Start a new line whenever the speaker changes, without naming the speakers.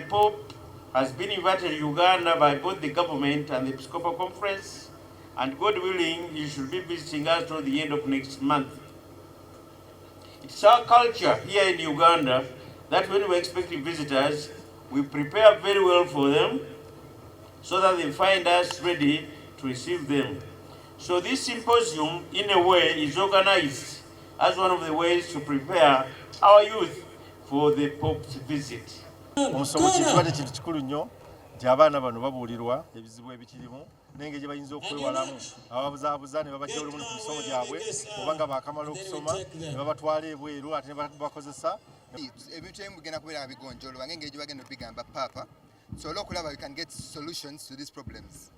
Pope has been invited to Uganda by both the government and the Episcopal Conference, and God willing, he should be visiting us toward the end of next month. It's our culture here in Uganda that when we expect visitors, we prepare very well for them so that they find us ready to receive them. So this symposium, in a way, is organized as one of the ways to prepare our youth for the Pope's visit.
Omusomo kirwadde kintu kikulu nnyo nti abaana bano babuulirwa ebizibu ebikirimu n'engeri gye bayinza okwewalamu ababuzaabuza ne babajja olumu ku misomo gyabwe oba nga baakamala okusoma ne babatwala ebweru ate ne bakozesa
ebintu ebimu bigenda kubeera bigonjolwa ng'engeri gye bagenda obigamba Papa, so olw'okulaba we can get solutions to these problems.